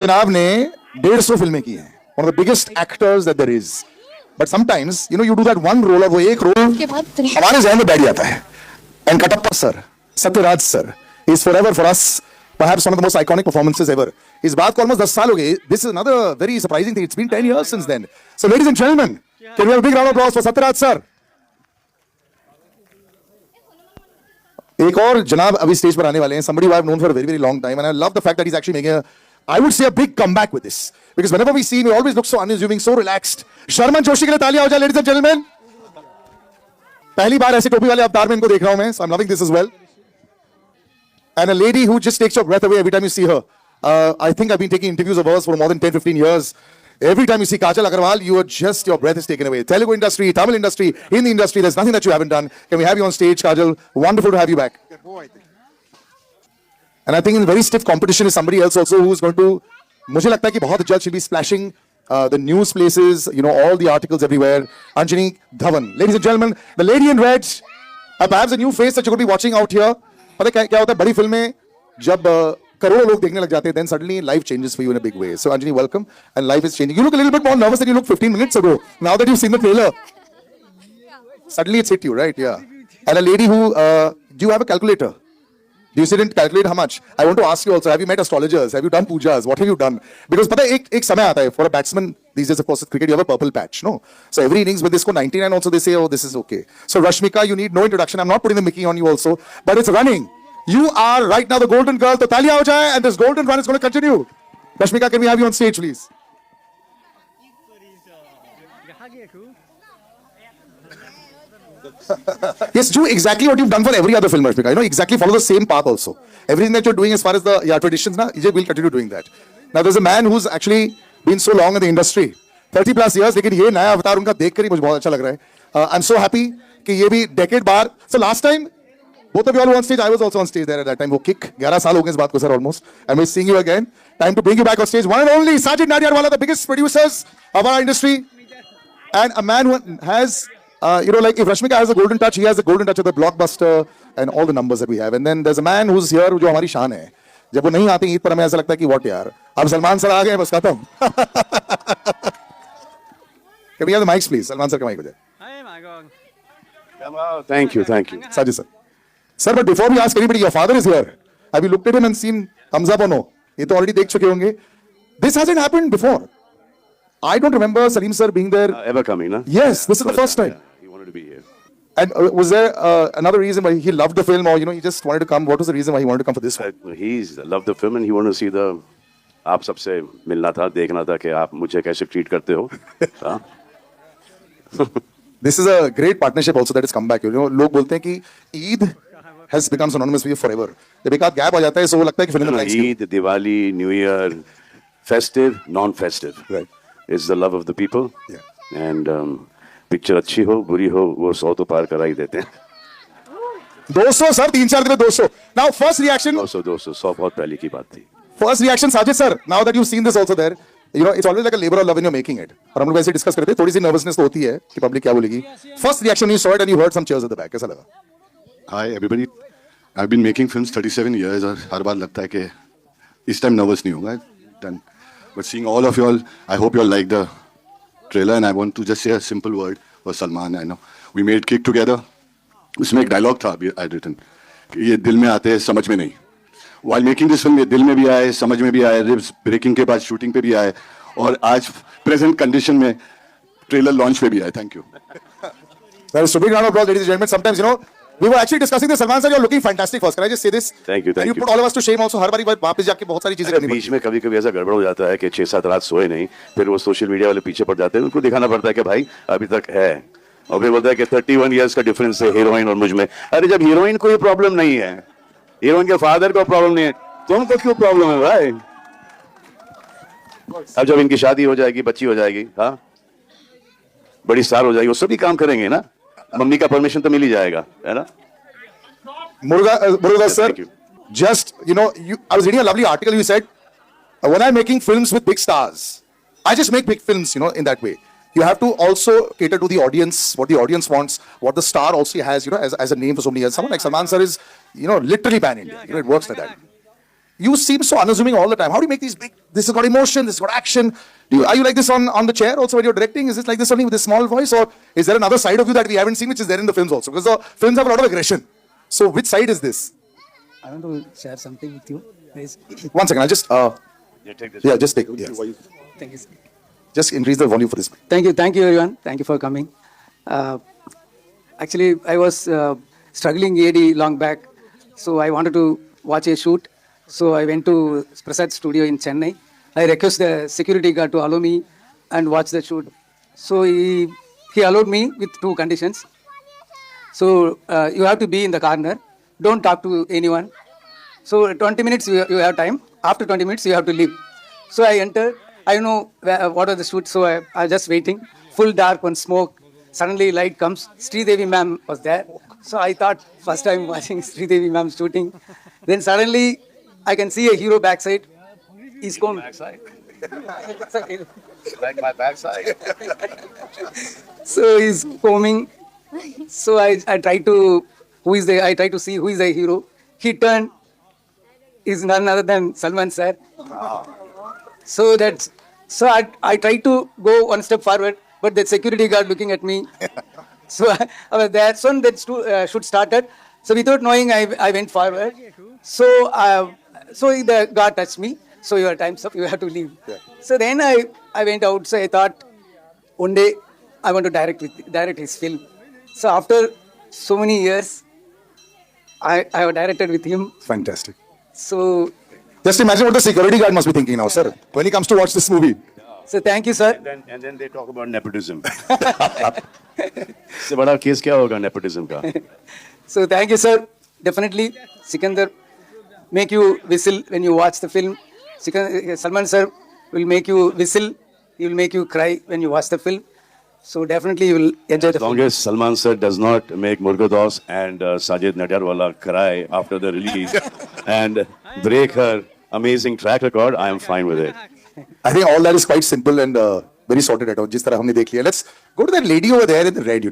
जनाब ने 150 फिल्में की हैं, one of the biggest actors that there is. But sometimes, you do that one role और वो एक रोल के बाद हमारे जहन में बैठ जाता है. And Katappa sir, Satyaraj sir, is forever for us, perhaps one of the most iconic performances ever. इस बात को almost 10 साल हो गए. This is another very surprising thing. It's been 10 years since then. So, ladies and gentlemen, can we have a big round of applause for Satyaraj sir? एक और जनाब अभी स्टेज पर आने वाले हैं. Somebody who I've known for a very, very long time, and I love the fact that he's actually making I would say a big comeback with this. Because whenever we see him, he always looks so unassuming, so relaxed. Sharman Joshi के लिए तालियां हो जाए, ladies and gentlemen. पहली बार ऐसे टोपी वाले अवतार में इनको देख रहा हूं मैं, so I'm loving this as well. And a lady who just takes your breath away every time you see her. I think I've been taking interviews of hers for more than 10, 15 years. Every time you see Kajal Agarwal, your breath is taken away. Telugu industry, Tamil industry, Hindi industry, there's nothing that you haven't done. Can we have you on stage, Kajal? Wonderful to have you back. And I think in very stiff competition is somebody else also who's going to, मुझे लगता है कि बहुत जल्द she'll be splashing the news places, all the articles everywhere. Anjani Dhawan. Ladies and gentlemen, the lady in red, perhaps a new face that you're going to be watching out here. पता है क्या होता है बड़ी फिल्में जब करोड़ों लोग देखने लग जाते हैं, then suddenly life changes for you in a big way. So Anjani, welcome, and life is changing. You look a little bit more nervous than you looked 15 minutes ago. Now that you've seen the trailer, suddenly it's hit you, right? Yeah. And a lady who, do you have a calculator? Do you sit and calculate how much? I want to ask you also, have you met astrologers? Have you done pujas? What have you done? Because पता है एक समय आता है for a batsman these days, of course, cricket you have a purple patch, no? So every innings with this को 99 also they say, oh, this is okay. So Rashmika, you need no introduction. I'm not putting the Mickey on you also, but it's running. You are right now the golden girl. तो तालियां हो जाए, and this golden run is going to continue. Rashmika, can we have you on stage, please? Yes, do exactly what you've done for every other film, Rashmika. Exactly follow the same path also. Everything that you're doing as far as the traditions, we'll continue doing that. Now, there's a man who's actually been so long in the industry, 30 plus years, लेकिन ये नया अवतार उनका देखकर ही मुझे बहुत अच्छा लग रहा है. I'm so happy कि ये भी decade बाद. So last time, both of you all were on stage. I was also on stage there at that time. वो kick 11 साल हो गए इस बात को sir almost. And we're seeing you again. Time to bring you back on stage. One and only Sajid Nadiadwala, the biggest producers of our industry, and a man who has. Like if Rashmika has a golden touch, he has a golden touch of the blockbuster and all the numbers that we have. And then there's a man who's here, जो हमारी शान है. जब वो नहीं आते ईद पर हमें ऐसा लगता है कि what यार, अब सलमान सर आ गए बस खत्म. Can we have the mics, please? Salman sir का mic हो जाए. Hey, my God. Thank you. Sajid sir. Sir, but before we ask anybody, your father is here. Have you looked at him and seen thumbs up or no? ये तो already देख चुके होंगे. This hasn't happened before. I don't remember Salim sir being there. Ever coming, no? Yes, this is the first time. Yeah, he wanted to be here. And was there another reason why he loved the film, or he just wanted to come? What was the reason why he wanted to come for this one? He's loved the film and he wanted to see the. आप सबसे मिलना था, देखना था कि आप मुझे कैसे ट्रीट करते हो. This is a great partnership also that has come back. लोग बोलते हैं कि Eid has become synonymous with you forever. जब एक आध गैप आ जाता है, so वो लगता है कि फिल्म में Eid, Diwali, New Year, festive, non-festive. Right. It's the love of the people. Yeah. And picture अच्छी हो बुरी हो वो 100 तो पार करा ही देते हैं. 200 सर 3-4 दिन में 200. Now first reaction. 200 100 बहुत पहले की बात थी. First reaction Sajid sir. Now that you've seen this also there, it's always like a labor of love when you're making it. और हम लोग वैसे डिस्कस करते थे, थोड़ी सी nervousness तो होती है कि पब्लिक क्या बोलेगी. First reaction when you saw it and you heard some cheers at the back, कैसा लगा? Hi everybody. I've been making films 37 years और हर बार लगता है कि इस टाइम nervous नहीं होगा. Done. But seeing all of you all, I hope you all like the trailer, and I want to just say a simple word for Salman. I know we made Kick together. उसमें एक dialogue था I'd written. ये दिल में आते हैं समझ में नहीं. While making this film, ये दिल में भी आए, समझ में भी आए, ribs breaking के बाद shooting पे भी आए, और आज present condition में trailer launch पे भी आए. Thank you. That is a big round of applause, ladies and gentlemen. Sometimes we were actually discussing this. Salman sir, you're looking fantastic first. Can I just say this? Thank you. And you put all of us to shame also. हर बारी वापस जाके बहुत सारी चीजें करनी बीच में कभी-कभी ऐसा गड़बड़ हो जाता है कि 6-7 रात सोए नहीं, फिर वो सोशल मीडिया वाले पीछे पड़ जाते हैं, उनको दिखाना पड़ता है कि भाई अभी तक है, और फिर बोलता है कि 31 इयर्स का डिफरेंस है हीरोइन और मुझ में. अरे जब हीरोइन को ये प्रॉब्लम नहीं है, हीरोइन के फादर को प्रॉब्लम नहीं है, तुमको क्यों प्रॉब्लम है भाई? अब जब इनकी शादी हो जाएगी, बच्ची हो जाएगी, हाँ बड़ी स्टार हो जाएगी, वो सभी काम करेंगे ना, मम्मी का परमिशन तो मिल ही जाएगा, है ना? Murugadas sir, just I was reading a lovely article. You said when I'm making films with big stars, I just make big films, in that way. You have to also cater to the audience, what the audience wants, what the star also has, as a name for so many years. Someone like Salman sir is, literally pan India. It works like that. you seem so unassuming all the time. How do you make these big? This has got emotion. This has got action. Are you like this on the chair also when you're directing? Is it like this only with a small voice, or is there another side of you that we haven't seen, which is there in the films also? Because the films have a lot of aggression. So which side is this? I want to share something with you, guys. 1 second. I'll just Yeah, take this. yeah, just take. Yes. Thank you, sir. Just increase the volume for this. Thank you, everyone. Thank you for coming. Actually, I was struggling AD long back, so I wanted to watch a shoot. So I went to Prasad Studio in Chennai. I request the security guard to allow me and watch the shoot. So he allowed me with 2 conditions. So you have to be in the corner. Don't talk to anyone. So 20 minutes you have time. After 20 minutes you have to leave. So I entered. I don't know what are the shoots. So I was just waiting. Full dark, one smoke. Suddenly light comes. Sridevi ma'am was there. So I thought first time watching Sridevi ma'am shooting. Then suddenly I can see a hero backside. He's coming. Backside. Like my backside. So he's coming. So I try to see who is the hero. He turned. Is none other than Salman sir. So I tried to go one step forward, but the security guard looking at me. So I was there. So that shoot started. So without knowing, I went forward. So the guard touched me. So your time's up. You have to leave. Yeah. So then I went out. So I thought one day I want to direct his film. So after so many years, I have directed with him. Fantastic. So Just imagine what the security guard must be thinking now, sir, when he comes to watch this movie. thank you, sir. And then they talk about nepotism. इससे बड़ा case क्या होगा nepotism का? So thank you, sir. Definitely, Sikandar make you whistle when you watch the film. Salman sir will make you whistle. He will make you cry when you watch the film. So definitely you will enjoy the As long film. as Salman sir does not make Murgados and Sajid Nadyarwala cry after the release and break her amazing track record, I am fine with it. I think all that is quite simple and very sorted out. जिस तरह हमने देख लिया. Let's go to that lady over there in the red.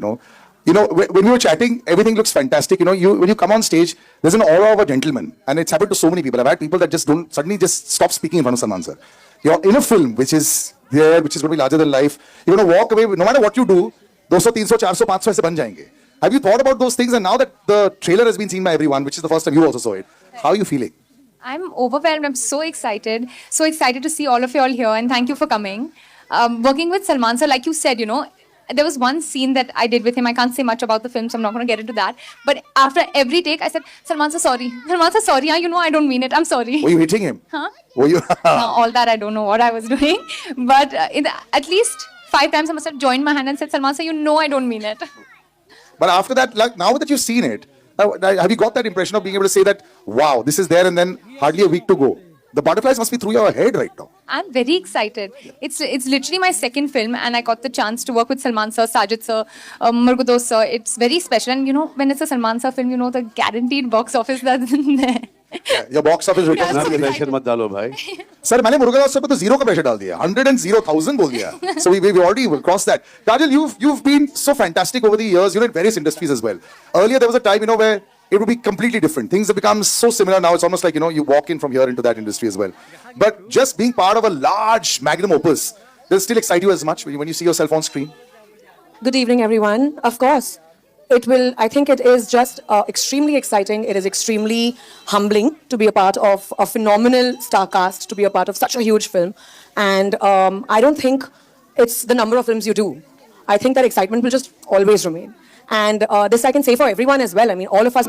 When we were chatting, everything looks fantastic. When you come on stage, there's an aura of a gentleman, and it's happened to so many people. I've had people that just don't suddenly just stop speaking in front of Salman sir. You're in a film which is there, which is going to be larger than life. You're going to walk away. No matter what you do, 200, 300, 400, 500 ऐसे बन जाएंगे. Have you thought about those things? And now that the trailer has been seen by everyone, which is the first time you also saw it, how are you feeling? I'm overwhelmed. I'm so excited. So excited to see all of you all here, and thank you for coming. Working with Salman sir, like you said, there was one scene that I did with him. I can't say much about the film, so I'm not going to get into that. But after every take, I said, Salman sir, sorry. Salman sir, sorry. I don't mean it. I'm sorry. Were you hitting him? Huh? Were you? All that, I don't know what I was doing. But at least 5 times I must have joined my hand and said, Salman sir, I don't mean it. But after that, like, now that you've seen it, have you got that impression of being able to say that, wow, this is there, and then hardly a week to go? The butterflies must be through your head right now. I'm very excited. It's literally my second film, and I got the chance to work with Salman sir, Sajid sir, Murgados sir. It's very special. And when it's a Salman sir film, the guaranteed box office that's in there. Yeah, your box office returns. Yeah, so pressure मत डालो भाई. Sir, मैंने Murugadoss sir पे तो 0 का pressure डाल दिया. 100,000 बोल दिया. So we already crossed that. Kajal, you've been so fantastic over the years, in various industries as well. Earlier there was a time, where it would be completely different. Things have become so similar now. It's almost like, you walk in from here into that industry as well. But just being part of a large magnum opus, does it still excite you as much when you see yourself on screen? Good evening, everyone. Of course, I think it is just extremely exciting. It is extremely humbling to be a part of a phenomenal star cast, to be a part of such a huge film. And I don't think it's the number of films you do. I think that excitement will just always remain. And this I can say for everyone as well. I mean, all of us.